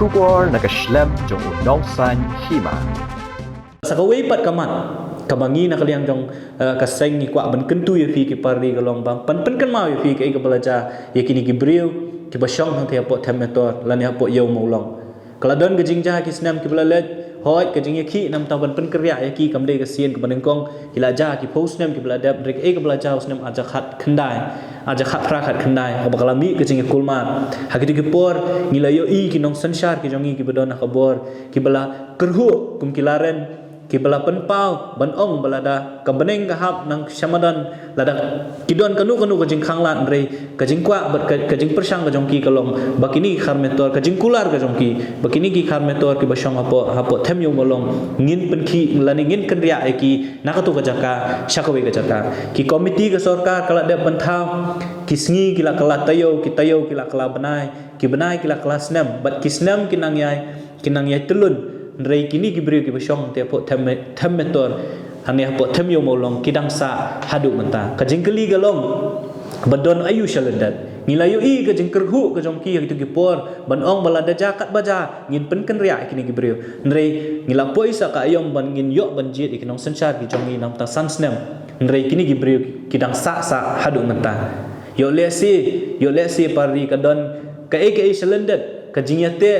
Shubor nakaslem jong unongsan hima. Sa kaway pat kamat kabangi na kaliang jong kaseng ni kwa ban kentu ya fi ki parri kalong bang pan kan mau ya fi ke belajar ya kini gibriu ki basyong hang thia po themator lan ya po yau maulong kaladon gajing jah ki snam ki belalet hoi gajing ya ki nam taban pen kerya ya ki kamde ka sien ke banengkong ila jah ki post snam ki beladap rek ke belajar snam aja khat khandai aja khat pra khat khandai ka bakalami gajing kulma hakiti ki por ngilayo i ki nong sanshar ki jongi ki bedon ka bor ki bela kerhu kum kilaren ki bala penpau ban ong balada ka beneng ka hap nang syamadan lada kidon kanu ka jing khanglan re ka jing kwa ka jing persang ka jongki kalong bakini kharmetor ka jing kular ka jongki bakini ki kharmetor ki basyong hapo them yong molong ngin penki lani ngin kenria ki nakatu ka jaka syakawe ka jaka ki komiti ka sarkar kala de bantau ki sngi kila kala tayo kila kala benai kila kala snam bat ki snam kinang yai telun Nrei kini gibriu ki basyong te po themmetor hanya po themyo molong kidang sa hadu menta kajing keli galong badon ayu shaladat ngilayu i kajing kerhu ka jongki yang itu gipor banong balada jakat baja ngin penken ria kini gibriu nrei ngila poisa ka ayong ban ngin yok banjit ikinong sensyar ki jongi nam ta sansnem nrei kini gibriu kidang sa hadu menta yo lesi pari kadon ka eke shaladat kajing yate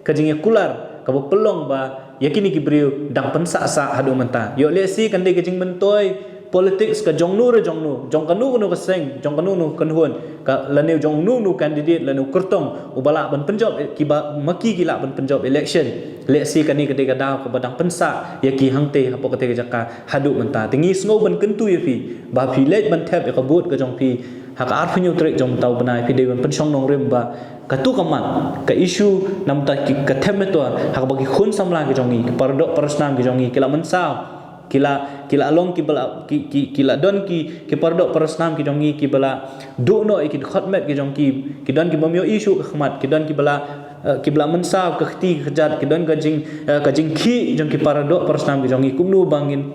kajing kular kabo pelong ba yakini gibriu dang pensa sa hadu menta yo lesi kan de gejing mentoi politics ka jongnu jong kanu kaseng jong kanu nu kanhun ka laneu jong nu candidate laneu kertong ubala ban penjob ki ba maki gila ban penjob election lesi kan ni kade kada ka badang pensa yaki hangte hapo kate jaka hadu menta tingi sngo ban kentu yafi ba village ban thep ka bot ka jong pi haka arfinyu trek jong tau banai pi de ban penchong nong rem ba katu kaman ka issue namta ki ka themator hak bagi khun samla ki jongi ki pardok persnam ki jongi kila mensau kila along ki bala kila don ki pardok persnam ki jongi ki bala do no ki khotmet ki jongi ki don ki bomyo issue ka khmat ki don ki bala mensau ka khti khajat ki don ka jing ki jong ki pardok persnam ki jongi kumnu bangin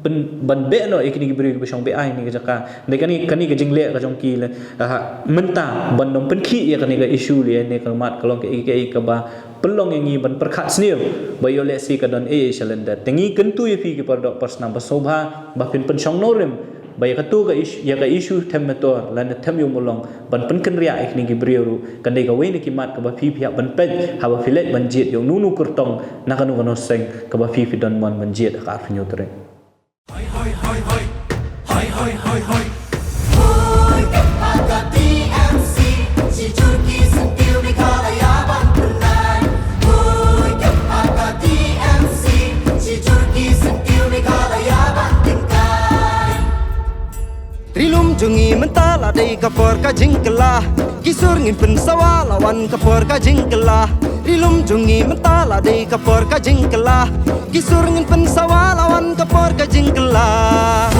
ban be no ikini gibri bi shong be ai ni jaka de kani ka jingle ka jong ki le menta ban dom pen khi ya kani ka issue le ne ka mat kalong ke ba pelong yang ban perkhat sniu ba yo le si ka don shalenda tengi kentu ye fi ki pardok persna ba sobha ba pin pen shong norem ba ya katu ka issue themator lan them yo molong ban pen ken ria ikini gibri ru kan de ka we ni ki mat ka ba fi ban pet ha ba filet ban jit yo nunu kurtong na kanu kanu seng ka ba fi don mon ban jit ka arfinyo tere Hoi Aga TMC si Turki sentiu di kalayaban tunai Hoi Aga TMC si Turki sentiu di kalayaban tingkai Rilum jungi mentala dei kapor ka jingkelah Kisur ngin pensawa lawan kapor ka jingkelah Rilum jungi mentala dei kapor ka jingkelah Kisur ngin pensawa lawan kapor ka jingkelah